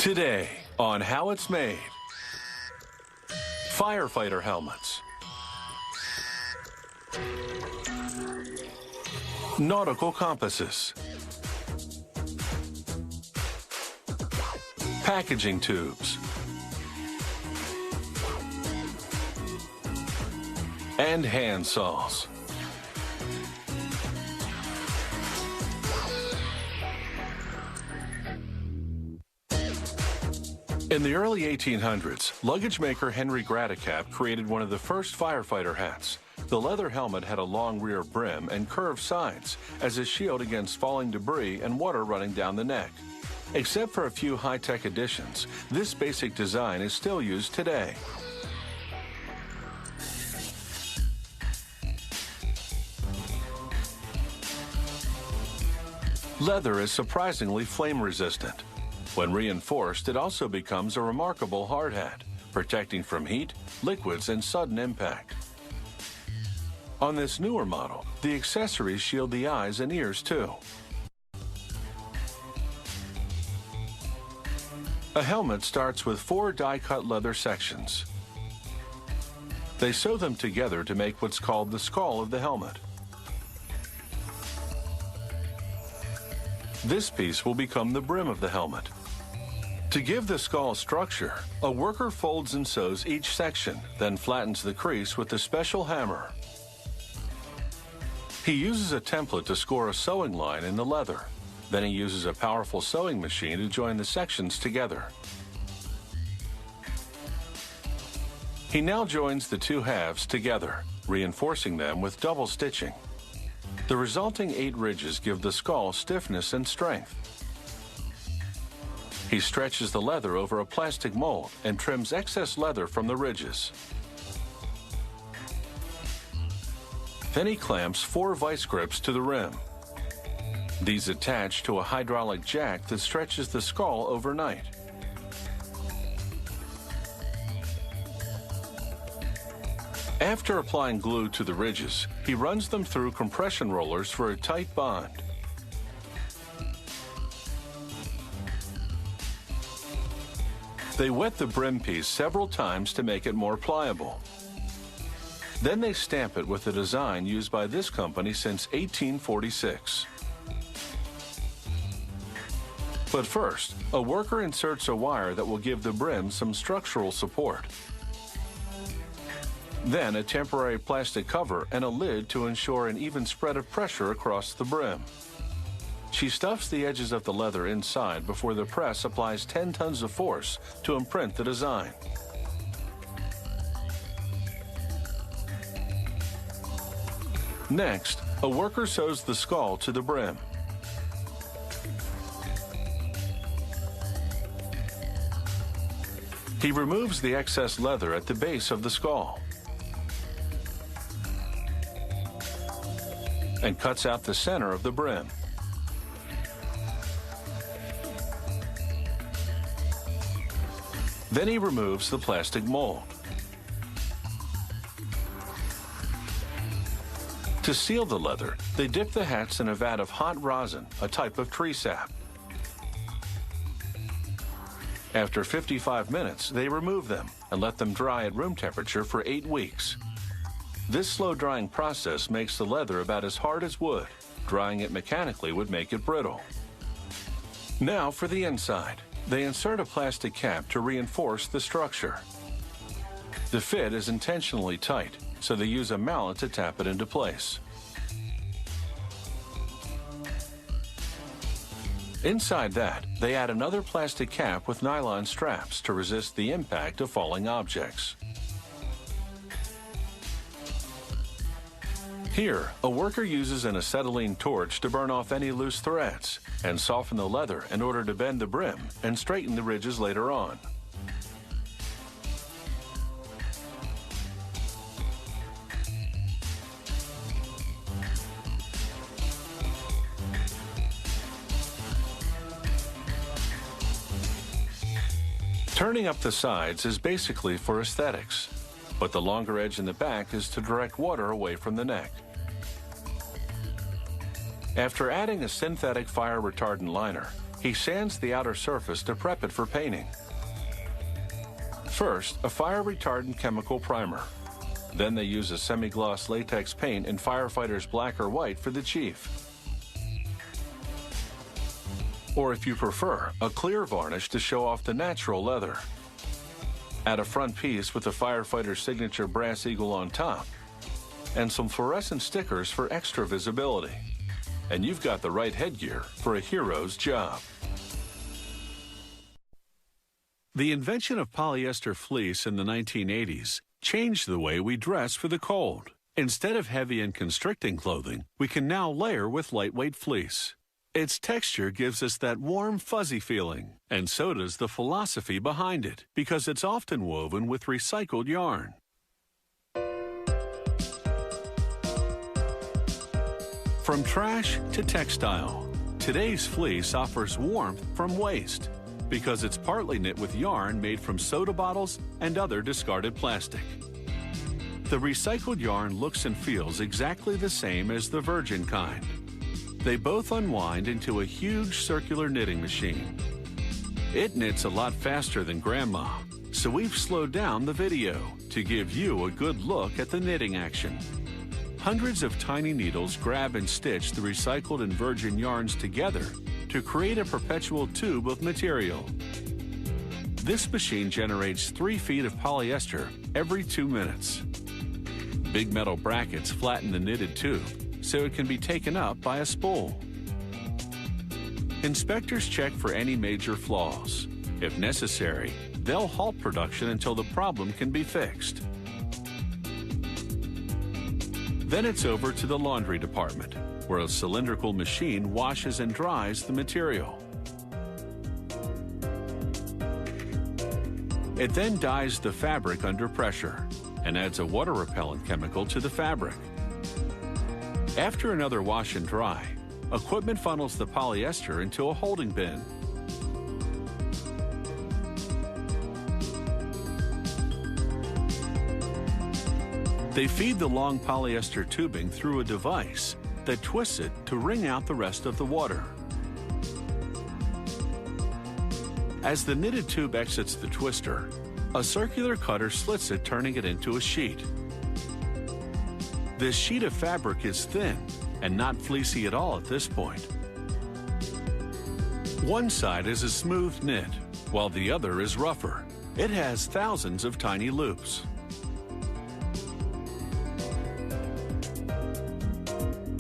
Today on How It's Made. Firefighter helmets. Nautical compasses. Packaging tubes. And hand saws. In the early 1800s, luggage maker Henry Gratacap created one of the first firefighter hats. The leather helmet had a long rear brim and curved sides as a shield against falling debris and water running down the neck. Except for a few high-tech additions, this basic design is still used today. Leather is surprisingly flame-resistant. When reinforced, it also becomes a remarkable hard hat, protecting from heat, liquids, and sudden impact. On this newer model, the accessories shield the eyes and ears too. A helmet starts with 4 die-cut leather sections. They sew them together to make what's called the skull of the helmet. This piece will become the brim of the helmet. To give the skull structure, a worker folds and sews each section, then flattens the crease with a special hammer. He uses a template to score a sewing line in the leather. Then he uses a powerful sewing machine to join the sections together. He now joins the 2 halves together, reinforcing them with double stitching. The resulting 8 ridges give the skull stiffness and strength. He stretches the leather over a plastic mold and trims excess leather from the ridges. Then he clamps 4 vice grips to the rim. These attach to a hydraulic jack that stretches the skull overnight. After applying glue to the ridges, he runs them through compression rollers for a tight bond. They wet the brim piece several times to make it more pliable. Then they stamp it with a design used by this company since 1846. But first, a worker inserts a wire that will give the brim some structural support. Then a temporary plastic cover and a lid to ensure an even spread of pressure across the brim. She stuffs the edges of the leather inside before the press applies 10 tons of force to imprint the design. Next, a worker sews the skull to the brim. He removes the excess leather at the base of the skull and cuts out the center of the brim. Then he removes the plastic mold. To seal the leather, they dip the hats in a vat of hot rosin, a type of tree sap. After 55 minutes, they remove them and let them dry at room temperature for 8 weeks. This slow drying process makes the leather about as hard as wood. Drying it mechanically would make it brittle. Now for the inside. They insert a plastic cap to reinforce the structure. The fit is intentionally tight, so they use a mallet to tap it into place. Inside that, they add another plastic cap with nylon straps to resist the impact of falling objects. Here, a worker uses an acetylene torch to burn off any loose threads and soften the leather in order to bend the brim and straighten the ridges later on. Turning up the sides is basically for aesthetics, but the longer edge in the back is to direct water away from the neck. After adding a synthetic fire retardant liner, He sands the outer surface to prep it for painting. First, a fire-retardant chemical primer. Then they use a semi-gloss latex paint in Firefighter's black or white for the Chief. Or if you prefer, a clear varnish to show off the natural leather. Add a front piece with the Firefighter's signature brass eagle on top, and some fluorescent stickers for extra visibility. And you've got the right headgear for a hero's job. The invention of polyester fleece in the 1980s changed the way we dress for the cold. Instead of heavy and constricting clothing, we can now layer with lightweight fleece. Its texture gives us that warm, fuzzy feeling, and so does the philosophy behind it, because it's often woven with recycled yarn. From trash to textile, today's fleece offers warmth from waste, because it's partly knit with yarn made from soda bottles and other discarded plastic. The recycled yarn looks and feels exactly the same as the virgin kind. They both unwind into a huge circular knitting machine. It knits a lot faster than Grandma, so we've slowed down the video to give you a good look at the knitting action. Hundreds of tiny needles grab and stitch the recycled and virgin yarns together to create a perpetual tube of material. This machine generates 3 feet of polyester every 2 minutes. Big metal brackets flatten the knitted tube so it can be taken up by a spool. Inspectors check for any major flaws. If necessary, they'll halt production until the problem can be fixed. Then it's over to the laundry department, where a cylindrical machine washes and dries the material. It then dyes the fabric under pressure and adds a water-repellent chemical to the fabric. After another wash and dry, equipment funnels the polyester into a holding bin. They feed the long polyester tubing through a device that twists it to wring out the rest of the water. As the knitted tube exits the twister, a circular cutter slits it, turning it into a sheet. This sheet of fabric is thin and not fleecy at all at this point. One side is a smooth knit, while the other is rougher. It has thousands of tiny loops.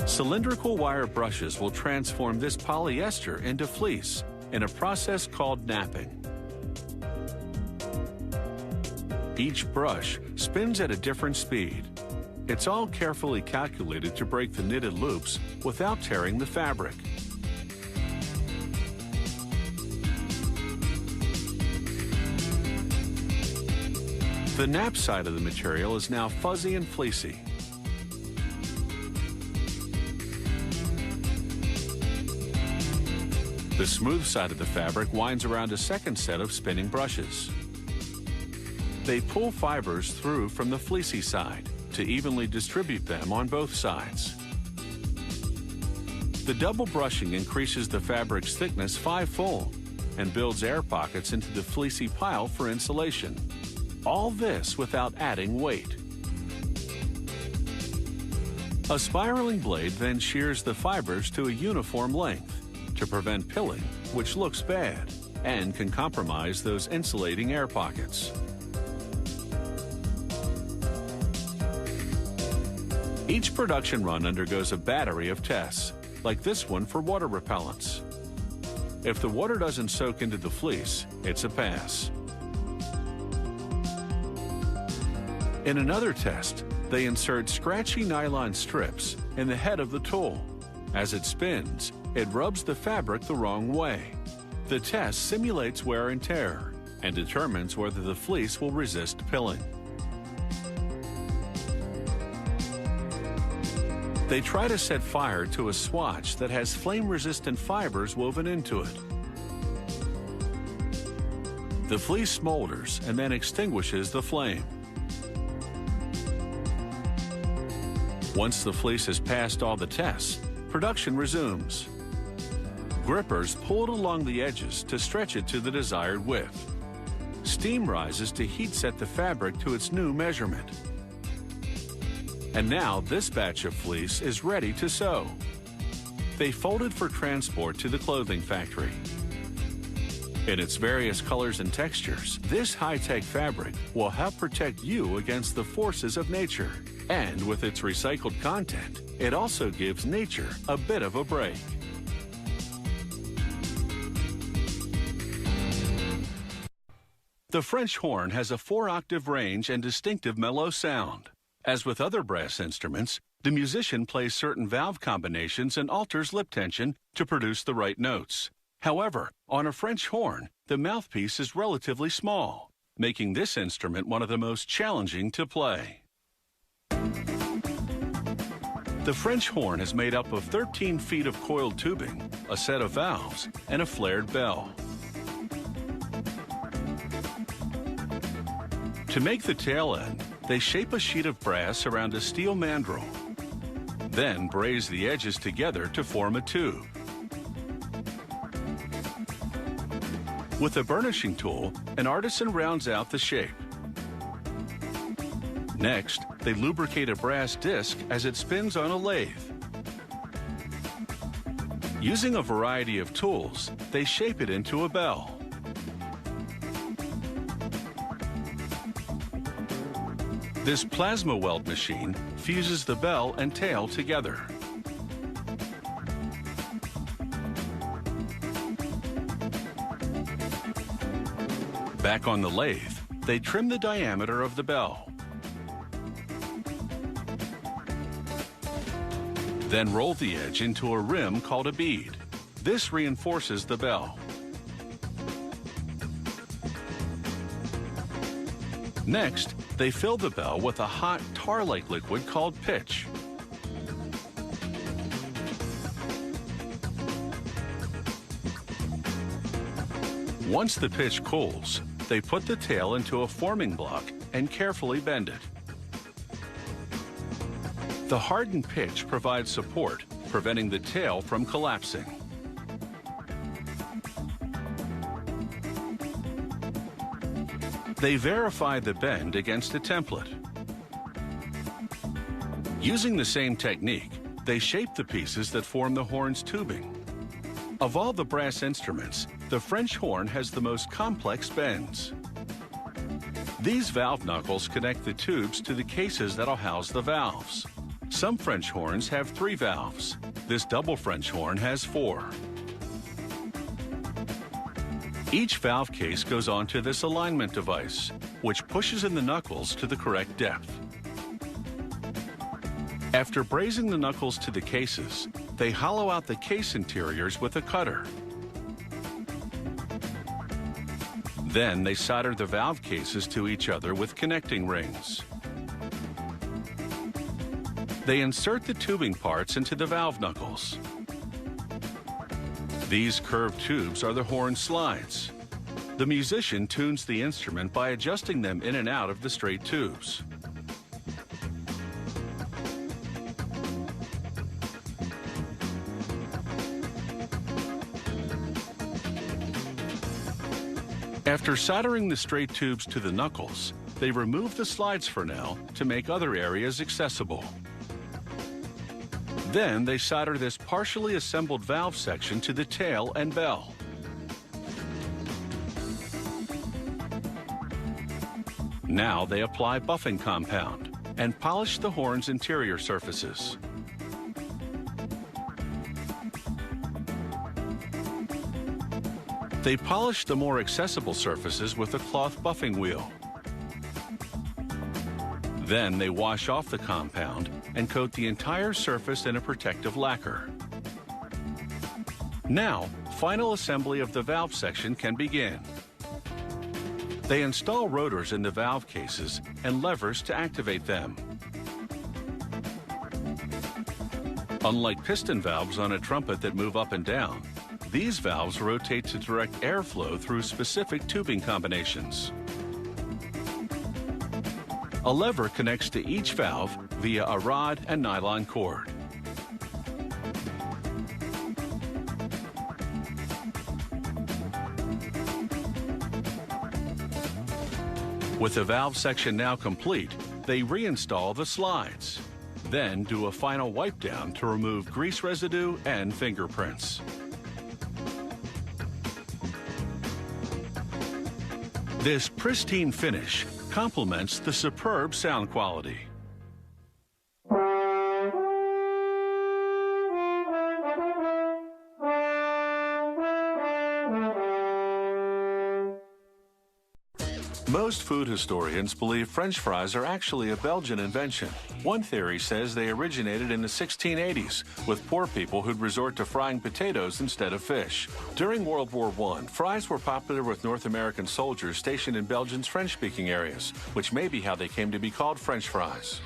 Cylindrical wire brushes will transform this polyester into fleece in a process called napping. Each brush spins at a different speed. It's all carefully calculated to break the knitted loops without tearing the fabric. The nap side of the material is now fuzzy and fleecy. The smooth side of the fabric winds around a second set of spinning brushes. They pull fibers through from the fleecy side to evenly distribute them on both sides. The double brushing increases the fabric's thickness 5-fold and builds air pockets into the fleecy pile for insulation. All this without adding weight. A spiraling blade then shears the fibers to a uniform length to prevent pilling, which looks bad and can compromise those insulating air pockets. Each production run undergoes a battery of tests, like this one for water repellents. If the water doesn't soak into the fleece, it's a pass. In another test, they insert scratchy nylon strips in the head of the tool. As it spins, it rubs the fabric the wrong way. The test simulates wear and tear and determines whether the fleece will resist pilling. They try to set fire to a swatch that has flame-resistant fibers woven into it. The fleece smolders and then extinguishes the flame. Once the fleece has passed all the tests, production resumes. Grippers pulled along the edges to stretch it to the desired width. Steam rises to heat set the fabric to its new measurement. And now this batch of fleece is ready to sew. They folded for transport to the clothing factory. In its various colors and textures, this high-tech fabric will help protect you against the forces of nature. And with its recycled content, it also gives nature a bit of a break. The French horn has a 4-octave range and distinctive mellow sound. As with other brass instruments, the musician plays certain valve combinations and alters lip tension to produce the right notes. However, on a French horn, the mouthpiece is relatively small, making this instrument one of the most challenging to play. The French horn is made up of 13 feet of coiled tubing, a set of valves, and a flared bell. To make the tail end, they shape a sheet of brass around a steel mandrel, then braze the edges together to form a tube. With a burnishing tool, an artisan rounds out the shape. Next, they lubricate a brass disc as it spins on a lathe. Using a variety of tools, they shape it into a bell. This plasma weld machine fuses the bell and tail together. Back on the lathe, they trim the diameter of the bell. Then roll the edge into a rim called a bead. This reinforces the bell. Next, they fill the bell with a hot tar-like liquid called pitch. Once the pitch cools, they put the tail into a forming block and carefully bend it. The hardened pitch provides support, preventing the tail from collapsing. They verify the bend against a template. Using the same technique, they shape the pieces that form the horn's tubing. Of all the brass instruments, the French horn has the most complex bends. These valve knuckles connect the tubes to the cases that'll house the valves. Some French horns have 3 valves. This double French horn has 4. Each valve case goes onto this alignment device, which pushes in the knuckles to the correct depth. After brazing the knuckles to the cases, they hollow out the case interiors with a cutter. Then they solder the valve cases to each other with connecting rings. They insert the tubing parts into the valve knuckles. These curved tubes are the horn slides. The musician tunes the instrument by adjusting them in and out of the straight tubes. After soldering the straight tubes to the knuckles, they remove the slides for now to make other areas accessible. Then they solder this partially assembled valve section to the tail and bell. Now they apply buffing compound and polish the horn's interior surfaces. They polish the more accessible surfaces with a cloth buffing wheel. Then they wash off the compound and coat the entire surface in a protective lacquer. Now, final assembly of the valve section can begin. They install rotors in the valve cases and levers to activate them. Unlike piston valves on a trumpet that move up and down, these valves rotate to direct airflow through specific tubing combinations. A lever connects to each valve via a rod and nylon cord. With the valve section now complete, they reinstall the slides. Then do a final wipe down to remove grease residue and fingerprints. This pristine finish complements the superb sound quality. Most food historians believe French fries are actually a Belgian invention. One theory says they originated in the 1680s with poor people who'd resort to frying potatoes instead of fish. During World War I, fries were popular with North American soldiers stationed in Belgium's French-speaking areas, which may be how they came to be called French fries.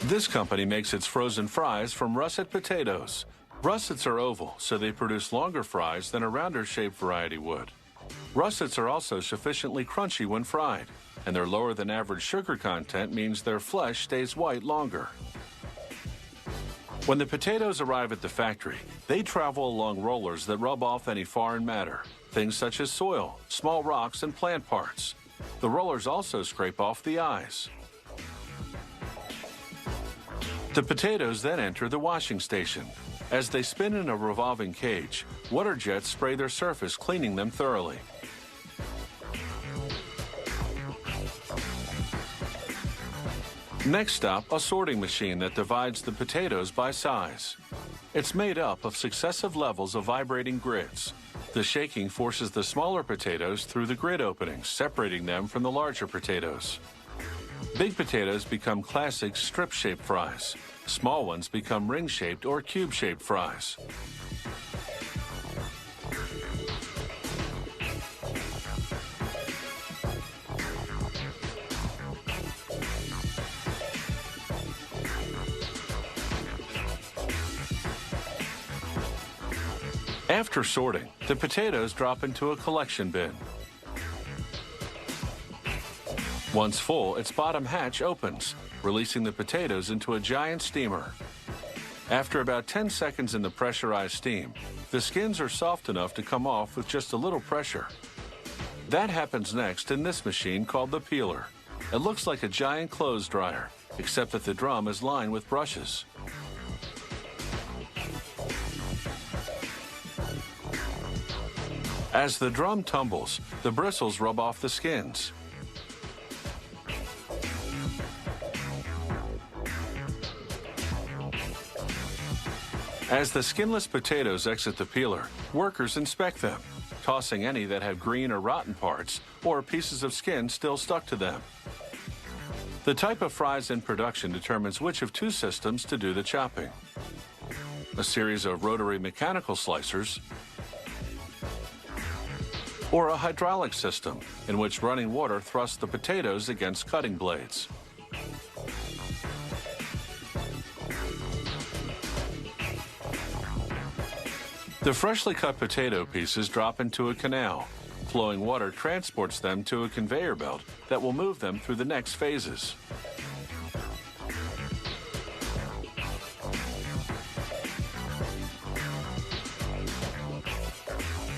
This company makes its frozen fries from russet potatoes. Russets are oval, so they produce longer fries than a rounder-shaped variety would. Russets are also sufficiently crunchy when fried, and their lower-than-average sugar content means their flesh stays white longer. When the potatoes arrive at the factory, they travel along rollers that rub off any foreign matter, things such as soil, small rocks, and plant parts. The rollers also scrape off the eyes. The potatoes then enter the washing station. As they spin in a revolving cage, water jets spray their surface, cleaning them thoroughly. Next stop, a sorting machine that divides the potatoes by size. It's made up of successive levels of vibrating grids. The shaking forces the smaller potatoes through the grid openings, separating them from the larger potatoes. Big potatoes become classic strip-shaped fries. Small ones become ring-shaped or cube-shaped fries. After sorting, the potatoes drop into a collection bin. Once full, its bottom hatch opens, releasing the potatoes into a giant steamer. After about 10 seconds in the pressurized steam, the skins are soft enough to come off with just a little pressure. That happens next in this machine called the peeler. It looks like a giant clothes dryer, except that the drum is lined with brushes. As the drum tumbles, the bristles rub off the skins. As the skinless potatoes exit the peeler, workers inspect them, tossing any that have green or rotten parts or pieces of skin still stuck to them. The type of fries in production determines which of two systems to do the chopping: a series of rotary mechanical slicers or a hydraulic system in which running water thrusts the potatoes against cutting blades. The freshly cut potato pieces drop into a canal. Flowing water transports them to a conveyor belt that will move them through the next phases.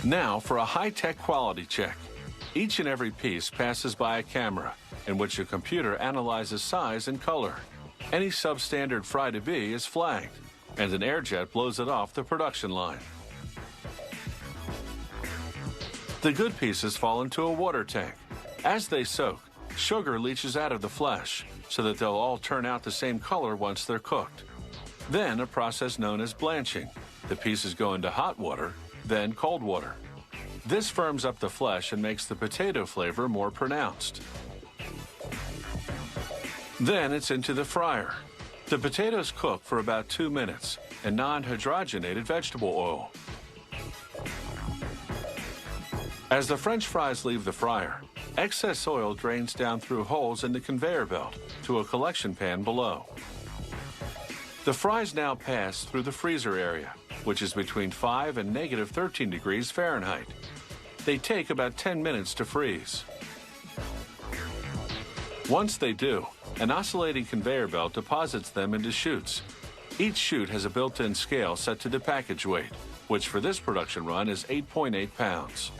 Now for a high-tech quality check. Each and every piece passes by a camera in which a computer analyzes size and color. Any substandard fry to be is flagged, and an air jet blows it off the production line. The good pieces fall into a water tank. As they soak, sugar leaches out of the flesh so that they'll all turn out the same color once they're cooked. Then a process known as blanching. The pieces go into hot water, then cold water. This firms up the flesh and makes the potato flavor more pronounced. Then it's into the fryer. The potatoes cook for about 2 minutes in non-hydrogenated vegetable oil. As the French fries leave the fryer, excess oil drains down through holes in the conveyor belt to a collection pan below. The fries now pass through the freezer area, which is between 5 and -13 degrees Fahrenheit. They take about 10 minutes to freeze. Once they do, an oscillating conveyor belt deposits them into chutes. Each chute has a built-in scale set to the package weight, which for this production run is 8.8 pounds.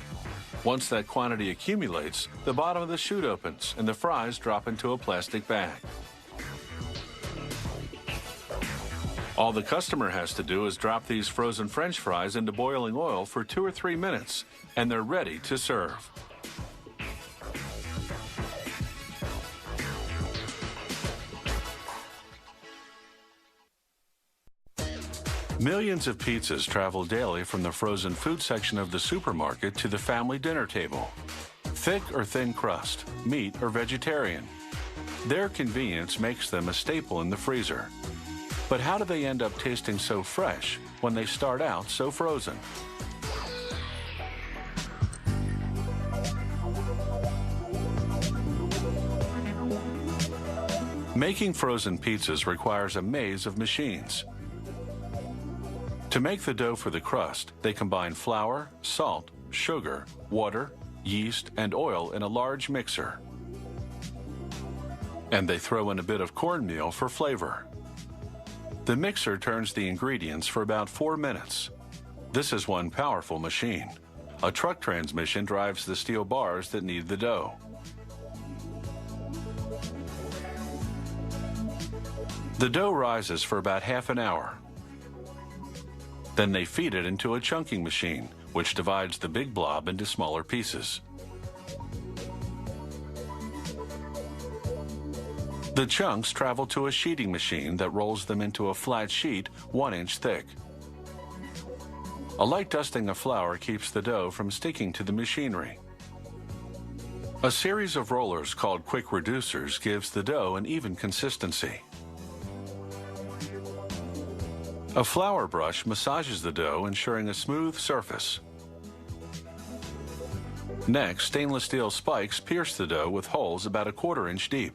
Once that quantity accumulates, the bottom of the chute opens and the fries drop into a plastic bag. All the customer has to do is drop these frozen French fries into boiling oil for 2 or 3 minutes, and they're ready to serve. Millions of pizzas travel daily from the frozen food section of the supermarket to the family dinner table. Thick or thin crust, meat or vegetarian. Their convenience makes them a staple in the freezer. But how do they end up tasting so fresh when they start out so frozen? Making frozen pizzas requires a maze of machines. To make the dough for the crust, they combine flour, salt, sugar, water, yeast, and oil in a large mixer. And they throw in a bit of cornmeal for flavor. The mixer turns the ingredients for about 4 minutes. This is one powerful machine. A truck transmission drives the steel bars that knead the dough. The dough rises for about half an hour. Then they feed it into a chunking machine, which divides the big blob into smaller pieces. The chunks travel to a sheeting machine that rolls them into a flat sheet 1 inch thick. A light dusting of flour keeps the dough from sticking to the machinery. A series of rollers called quick reducers gives the dough an even consistency. A flour brush massages the dough, ensuring a smooth surface. Next, stainless steel spikes pierce the dough with holes about 1/4 inch deep.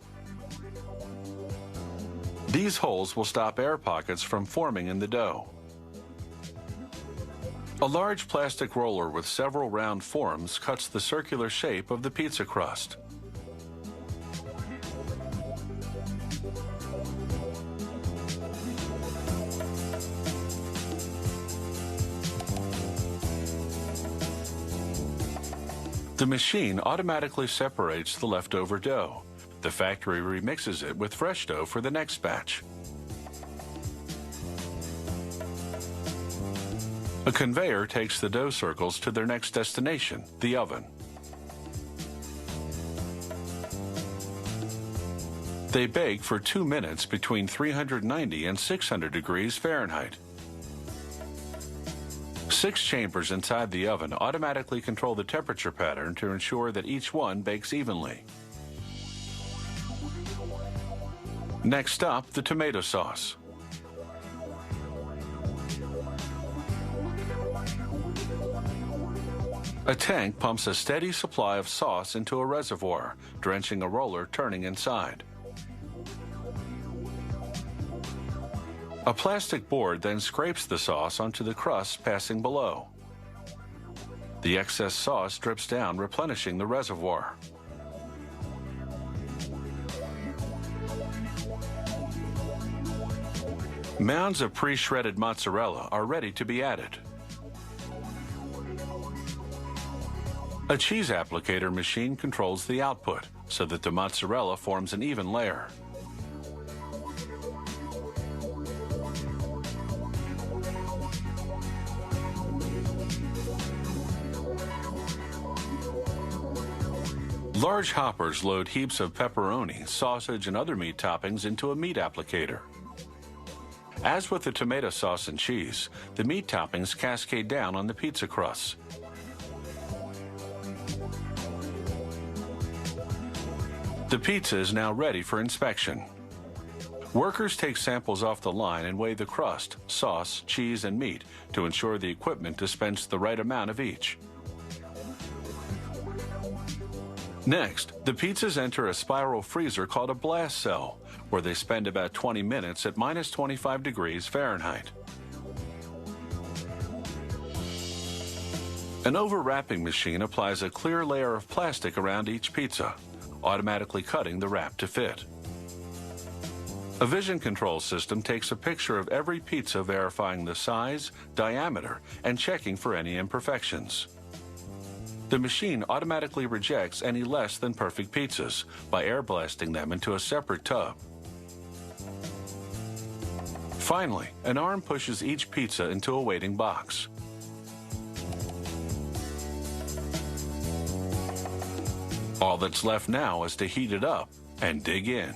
These holes will stop air pockets from forming in the dough. A large plastic roller with several round forms cuts the circular shape of the pizza crust. The machine automatically separates the leftover dough. The factory remixes it with fresh dough for the next batch. A conveyor takes the dough circles to their next destination, the oven. They bake for 2 minutes between 390 and 600 degrees Fahrenheit. 6 chambers inside the oven automatically control the temperature pattern to ensure that each one bakes evenly. Next up, the tomato sauce. A tank pumps a steady supply of sauce into a reservoir, drenching a roller turning inside. A plastic board then scrapes the sauce onto the crust passing below. The excess sauce drips down, replenishing the reservoir. Mounds of pre-shredded mozzarella are ready to be added. A cheese applicator machine controls the output so that the mozzarella forms an even layer. Large hoppers load heaps of pepperoni, sausage, and other meat toppings into a meat applicator. As with the tomato sauce and cheese, the meat toppings cascade down on the pizza crusts. The pizza is now ready for inspection. Workers take samples off the line and weigh the crust, sauce, cheese, and meat to ensure the equipment dispenses the right amount of each. Next, the pizzas enter a spiral freezer called a blast cell, where they spend about 20 minutes at minus 25 degrees Fahrenheit. An overwrapping machine applies a clear layer of plastic around each pizza, automatically cutting the wrap to fit. A vision control system takes a picture of every pizza, verifying the size, diameter, and checking for any imperfections. The machine automatically rejects any less than perfect pizzas by air blasting them into a separate tub. Finally, an arm pushes each pizza into a waiting box. All that's left now is to heat it up and dig in.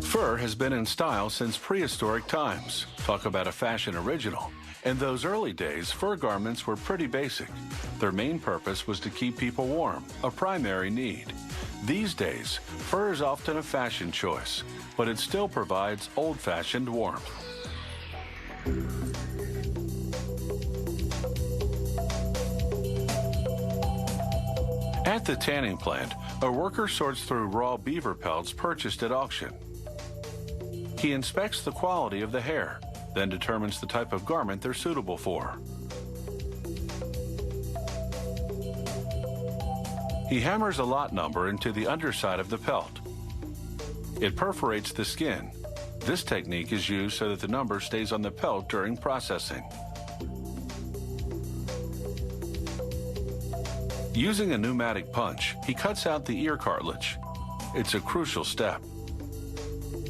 Fur has been in style since prehistoric times. Talk about a fashion original. In those early days, fur garments were pretty basic. Their main purpose was to keep people warm, a primary need. These days, fur is often a fashion choice, but it still provides old-fashioned warmth. At the tanning plant, a worker sorts through raw beaver pelts purchased at auction. He inspects the quality of the hair, then determines the type of garment they're suitable for. He hammers a lot number into the underside of the pelt. It perforates the skin. This technique is used so that the number stays on the pelt during processing. Using a pneumatic punch, he cuts out the ear cartilage. It's a crucial step.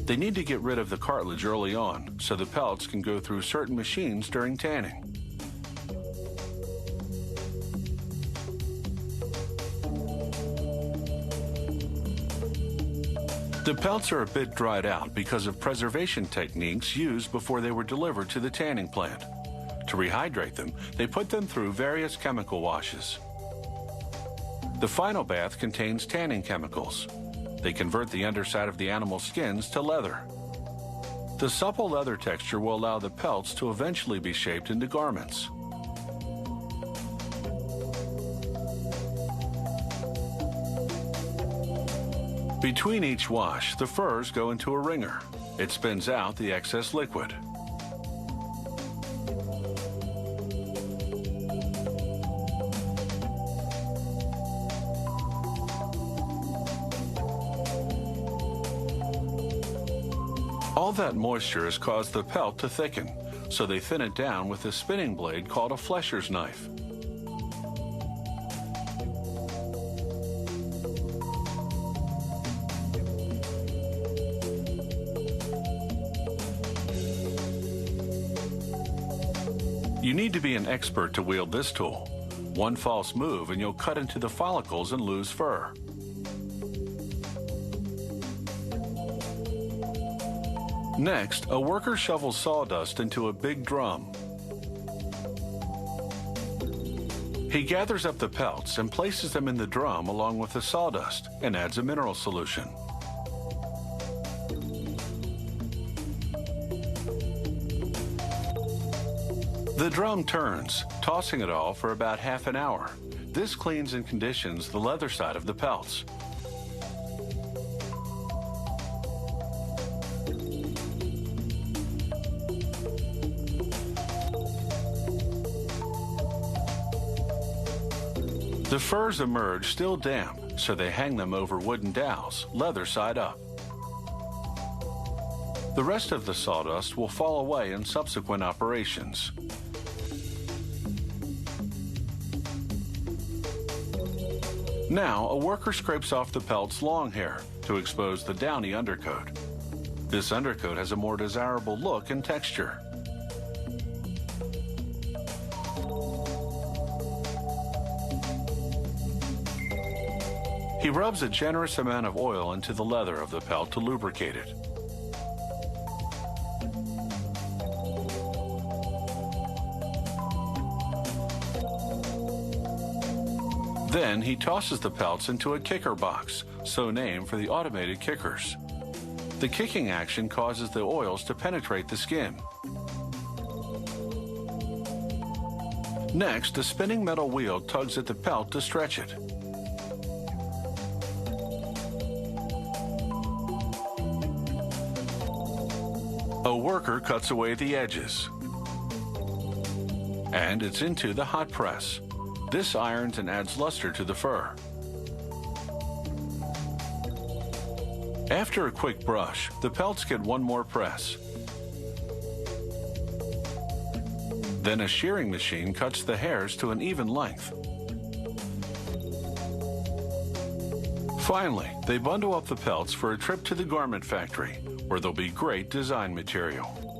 They need to get rid of the cartilage early on so the pelts can go through certain machines during tanning. The pelts are a bit dried out because of preservation techniques used before they were delivered to the tanning plant. To rehydrate them, they put them through various chemical washes. The final bath contains tanning chemicals. They convert the underside of the animal's skins to leather. The supple leather texture will allow the pelts to eventually be shaped into garments. Between each wash, the furs go into a wringer. It spins out the excess liquid. All that moisture has caused the pelt to thicken, so they thin it down with a spinning blade called a flesher's knife. You need to be an expert to wield this tool. One false move and you'll cut into the follicles and lose fur. Next, a worker shovels sawdust into a big drum. He gathers up the pelts and places them in the drum along with the sawdust and adds a mineral solution. The drum turns, tossing it all for about half an hour. This cleans and conditions the leather side of the pelts. The furs emerge still damp, so they hang them over wooden dowels, leather side up. The rest of the sawdust will fall away in subsequent operations. Now, a worker scrapes off the pelt's long hair to expose the downy undercoat. This undercoat has a more desirable look and texture. He rubs a generous amount of oil into the leather of the pelt to lubricate it. Then he tosses the pelts into a kicker box, so named for the automated kickers. The kicking action causes the oils to penetrate the skin. Next, a spinning metal wheel tugs at the pelt to stretch it. A worker cuts away the edges. And it's into the hot press. This irons and adds luster to the fur. After a quick brush, the pelts get one more press. Then a shearing machine cuts the hairs to an even length. Finally, they bundle up the pelts for a trip to the garment factory, where they'll be great design material.